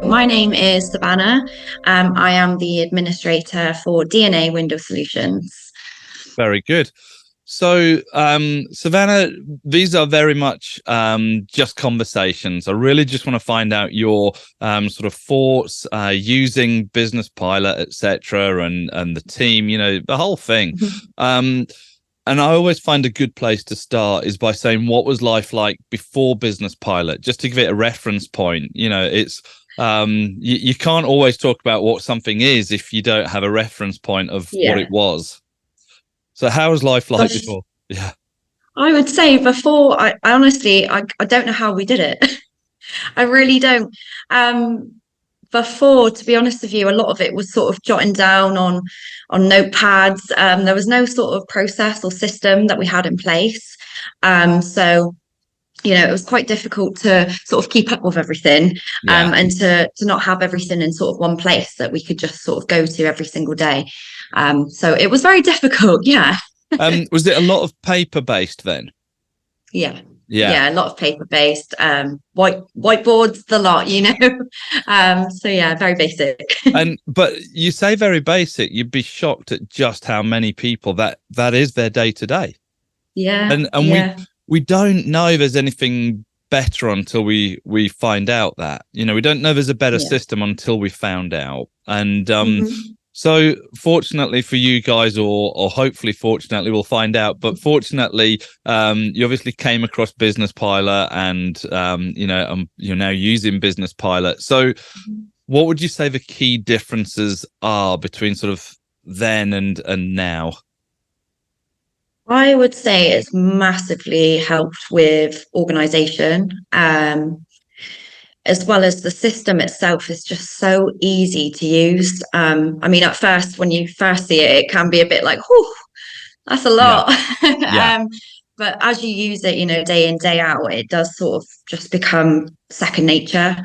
My name is Savannah. I am the administrator for DNA Window Solutions. Very good. So, Savannah, these are very much just conversations. I really just want to find out your sort of thoughts using Business Pilot, etc., and the team. The whole thing. Um, and I always find a good place to start is by saying what was life like before Business Pilot, just to give it a reference point. It's you can't always talk about what something is if you don't have a reference point of what Yeah. it was. So how was life like Gosh, before? Yeah. I would say before, I honestly, I don't know how we did it. I really don't. Um, Before, to be honest with you, a lot of it was sort of jotting down on notepads. There was no sort of process or system that we had in place. So it was quite difficult to sort of keep up with everything, Yeah. and to not have everything in sort of one place that we could just sort of go to every single day. So it was very difficult. Yeah. Was it a lot of paper based then? Yeah. Yeah. Yeah, a lot of paper based, whiteboards, the lot. So yeah, very basic. But you say very basic, you'd be shocked at just how many people that is their day to day. Yeah, And we yeah, we don't know there's anything better until we find out that. We don't know there's a better yeah. system until we found out. And Hmm. so fortunately for you guys, or hopefully fortunately, we'll find out. But fortunately, you obviously came across Business Pilot, and you're now using Business Pilot. So, what would you say the key differences are between sort of then and now? I would say it's massively helped with organization. As well as the system itself is just so easy to use. I mean, at first, when you first see it, it can be a bit like, whew, that's a Yeah, lot. yeah, But as you use it, day in, day out, it does sort of just become second nature.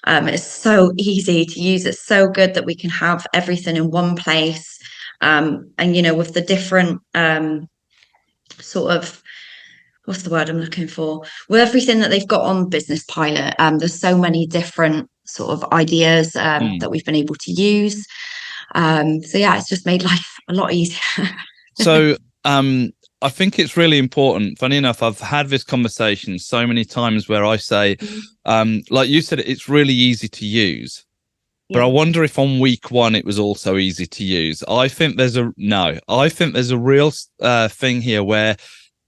It's so easy to use. It's so good that we can have everything in one place. And, with the different sort of what's the word I'm looking for? With everything that they've got on Business Pilot, there's so many different sort of ideas mm. that we've been able to use. So yeah, it's just made life a lot easier. So I think it's really important. Funny enough, I've had this conversation so many times where I say, like you said, it's really easy to use. But I Yeah, wonder if on week one it was also easy to use. I think there's a real thing here where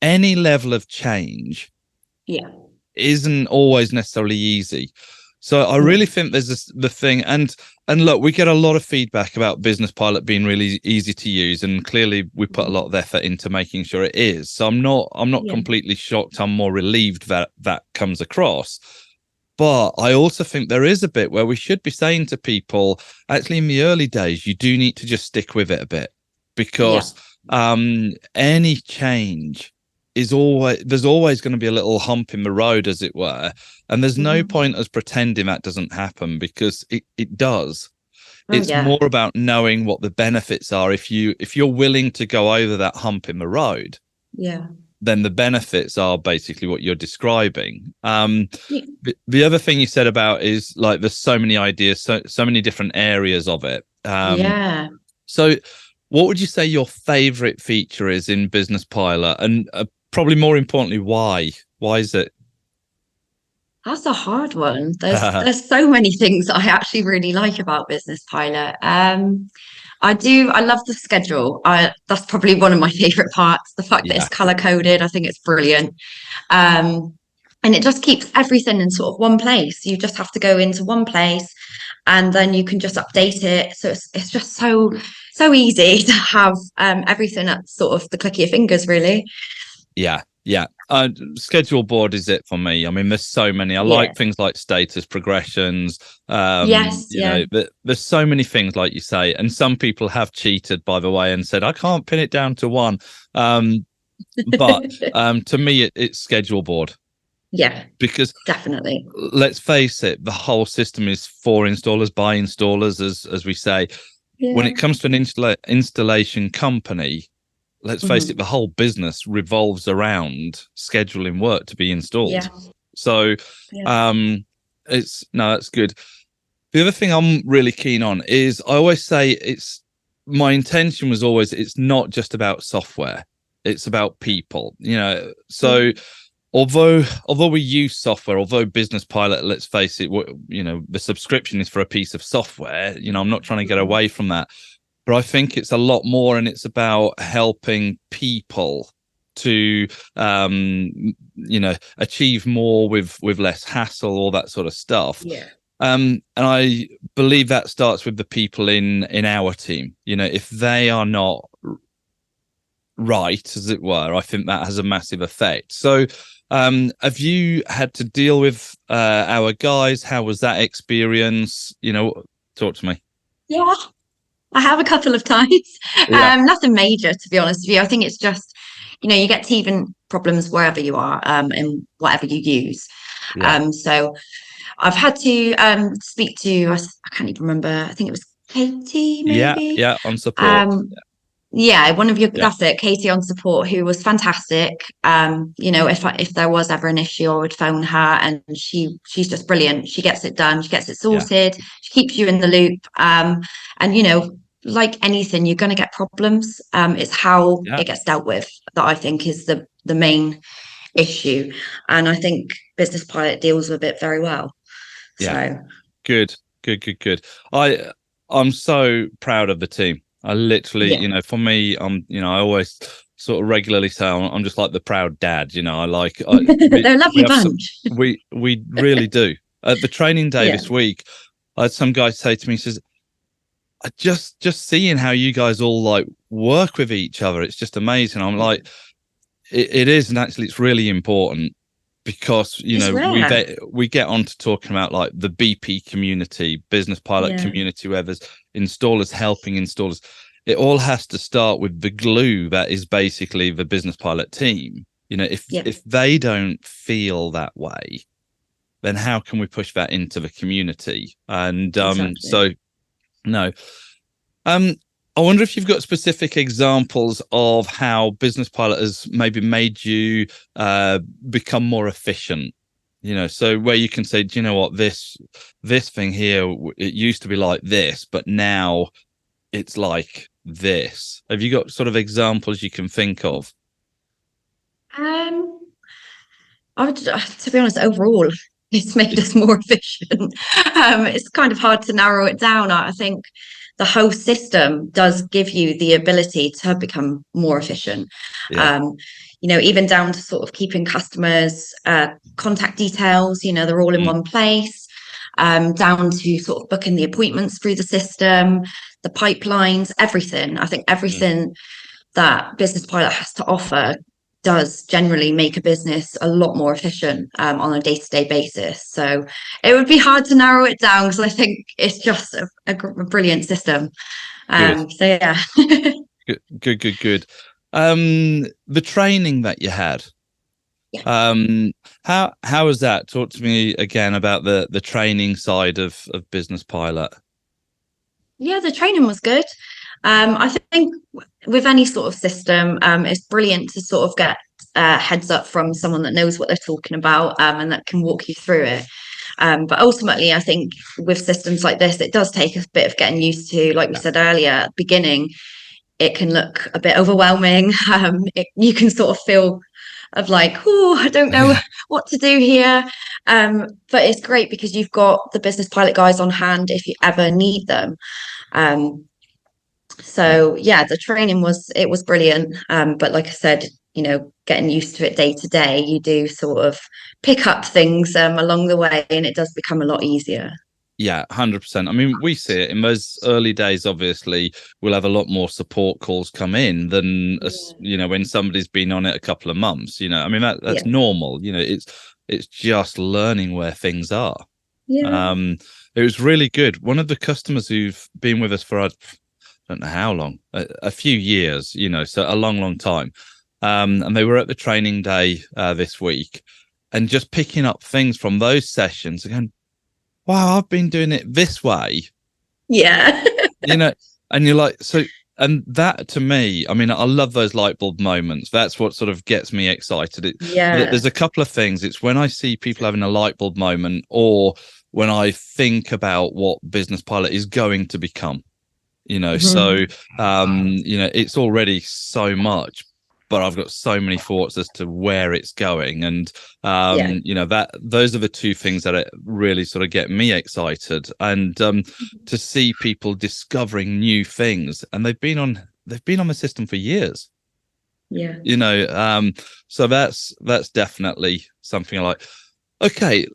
any level of change yeah, isn't always necessarily easy. So I really no, think there's the thing, and look, we get a lot of feedback about Business Pilot being really easy to use, and clearly we put a lot of effort into making sure it is. So I'm not yeah, completely shocked. I'm more relieved that that comes across. But I also think there is a bit where we should be saying to people, actually, in the early days, you do need to just stick with it a bit, yeah, because any change is always there's always going to be a little hump in the road, as it were. And there's no hmm, point us pretending that doesn't happen, because it does. oh It's yeah, more about knowing what the benefits are. If you're willing to go over that hump in the road, yeah, then the benefits are basically what you're describing. yeah, The other thing you said about is, like, there's so many ideas, so many different areas of it. yeah. So what would you say your favorite feature is in Business Pilot, and probably more importantly, why is it? That's a hard one. There's so many things that I actually really like about Business Pilot. I love the schedule. That's probably one of my favorite parts. The fact that it's Yeah, color coded, I think it's brilliant. Um, and it just keeps everything in sort of one place. You just have to go into one place and then you can just update it. So it's just so easy to have everything at sort of the click of your fingers, really. yeah, yeah. Schedule board is it for me. I mean, there's so many. I Yeah. like things like status progressions. Yes, yeah. But there's so many things, like you say, and some people have cheated, by the way, and said I can't pin it down to one. Um, but to me, it's schedule board, Yeah, because definitely. let's face it, the whole system is for installers, by installers, as we say. When Yeah. it comes to an installation company, let's face it, the Mhm. whole business revolves around scheduling work to be installed. Yeah, So yeah. um it's no, that's good. The other thing I'm really keen on is I always say my intention was always, it's not just about software, it's about people, so although we use software, although Business Pilot, let's face it, the subscription is for a piece of software, I'm not trying to get away from that, but I think it's a lot more, and it's about helping people to achieve more with less hassle, all that sort of stuff. And I believe that starts with the people in our team. If they are not right, as it were, I think that has a massive effect. So have you had to deal with our guys? How was that experience? Talk to me. Yeah, I have a couple of times. Nothing major, to be honest with you. I think it's just, you get teething problems wherever you are, and whatever you use. So I've had to speak to, I can't even remember, I think it was Katie, maybe. Yeah, on support. One of your, that's it, Katie on support, who was fantastic. If there was ever an issue, I would phone her, and she's just brilliant. She gets it done, she gets it sorted, she keeps you in the loop. And like anything, you're going to get problems. It's how it gets dealt with that I think is the main issue, and I think Business Pilot deals with it very well. So good. I'm so proud of the team. I literally, for me, I always sort of regularly say I'm just like the proud dad. They're a lovely bunch. We really do. At the training day this week, I had some guy say to me, he says, just seeing how you guys all like work with each other, it's just amazing. I'm like, it is, and actually it's really important, because we get on to talking about like the BP community, Business Pilot community, where there's installers helping installers. It all has to start with the glue that is basically the Business Pilot team. If they don't feel that way, then how can we push that into the community? And I wonder if you've got specific examples of how Business Pilot has maybe made you become more efficient. So where you can say, do you know what, this thing here, it used to be like this, but now it's like this. Have you got sort of examples you can think of? I would, to be honest, overall, it's made us more efficient. It's kind of hard to narrow it down. I think the whole system does give you the ability to become more efficient. Even down to sort of keeping customers' contact details, they're all in one place, down to sort of booking the appointments through the system, the pipelines, everything. I think everything that Business Pilot has to offer does generally make a business a lot more efficient on a day-to-day basis. So it would be hard to narrow it down, because I think it's just a brilliant system. Good. Good. The training that you had, how was that? Talk to me again about the training side of Business Pilot. The training was good. I think with any sort of system, it's brilliant to sort of get heads up from someone that knows what they're talking about, and that can walk you through it. But ultimately, I think with systems like this, it does take a bit of getting used to. Like we said earlier, at the beginning, it can look a bit overwhelming. You can sort of feel of like, oh, I don't know what to do here. But it's great because you've got the Business Pilot guys on hand if you ever need them. The training was brilliant. But like I said, getting used to it day to day, you do sort of pick up things along the way, and it does become a lot easier. 100%. I mean, we see it in those early days. Obviously, we'll have a lot more support calls come in than when somebody's been on it a couple of months. I mean, that's normal. It's just learning where things are. It was really good. One of the customers who've been with us for I don't know how long, a few years, so a long time. And they were at the training day this week, and just picking up things from those sessions again. Wow, I've been doing it this way. And you're like, so, and that to me, I mean, I love those light bulb moments. That's what sort of gets me excited. There's a couple of things. It's when I see people having a light bulb moment, or when I think about what Business Pilot is going to become. So it's already so much, but I've got so many thoughts as to where it's going. And that those are the two things that really sort of get me excited. And to see people discovering new things, and they've been on the system for years. So that's definitely something I like. Okay,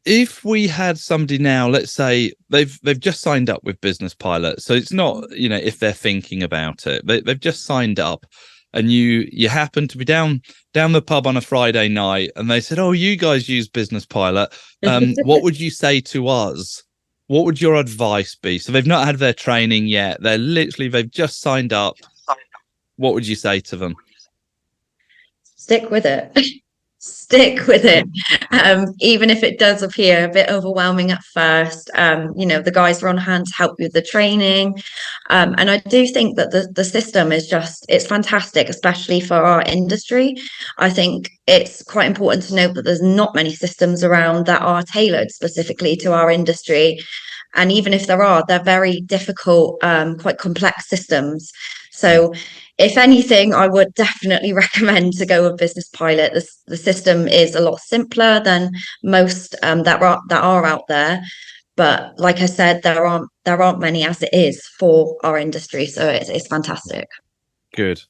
if we had somebody now, let's say they've just signed up with Business Pilot, so it's not if they're thinking about it, they've just signed up, and you happen to be down the pub on a Friday night, and they said, "Oh, you guys use Business Pilot. What would you say to us? What would your advice be?" So they've not had their training yet. They've just signed up. What would you say to them? Stick with it. Stick with it. Even if it does appear a bit overwhelming at first, the guys are on hand to help you with the training. And I do think that the system it's fantastic, especially for our industry. I think it's quite important to note that there's not many systems around that are tailored specifically to our industry. And even if there are, they're very difficult, quite complex systems. So if anything, I would definitely recommend to go with Business Pilot. The system is a lot simpler than most that are out there. But like I said, there aren't many as it is for our industry. So it's fantastic. Good.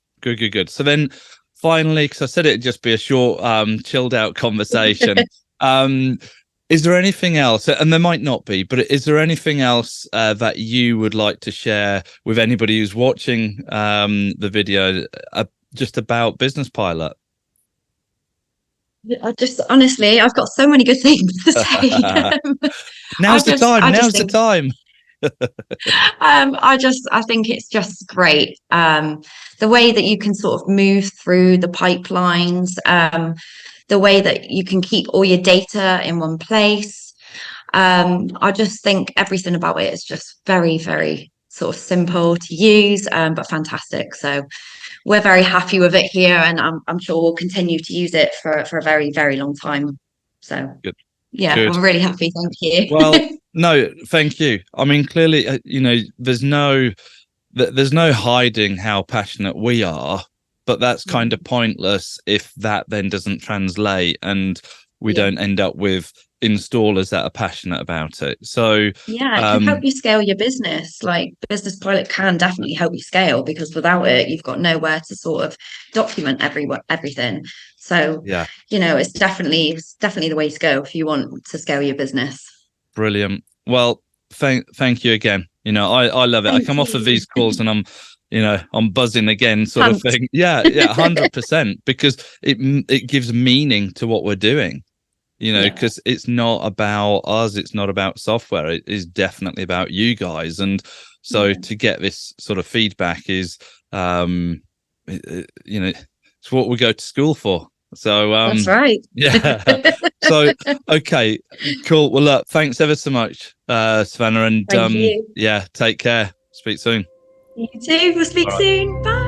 So then finally, because I said it'd just be a short, chilled out conversation. Is there anything else, and there might not be, but is there anything else that you would like to share with anybody who's watching the video just about Business Pilot? Honestly, I've got so many good things to say. Now's the time. I think it's just great. The way that you can sort of move through the pipelines, the way that you can keep all your data in one place. I just think everything about it is just very, very sort of simple to use, but fantastic. So we're very happy with it here, and I'm sure we'll continue to use it for a very, very long time. So Good. We're really happy. Thank you. Well, no, thank you. I mean, clearly, there's no hiding how passionate we are, but that's kind of pointless if that then doesn't translate and we don't end up with installers that are passionate about it. So it can help you scale your business. Like Business Pilot can definitely help you scale, because without it, you've got nowhere to sort of document everything. So it's definitely the way to go if you want to scale your business. Brilliant. Well, thank you again. I love it. I come off of these calls and I'm buzzing again, sort of thing. Yeah, 100%, because it gives meaning to what we're doing. Because it's not about us, it's not about software, it is definitely about you guys. And so to get this sort of feedback is it's what we go to school for. So that's right. So okay, cool. Well, look, thanks ever so much, Savannah, and Thank you. take care. Speak soon. You too. We'll speak soon. Bye.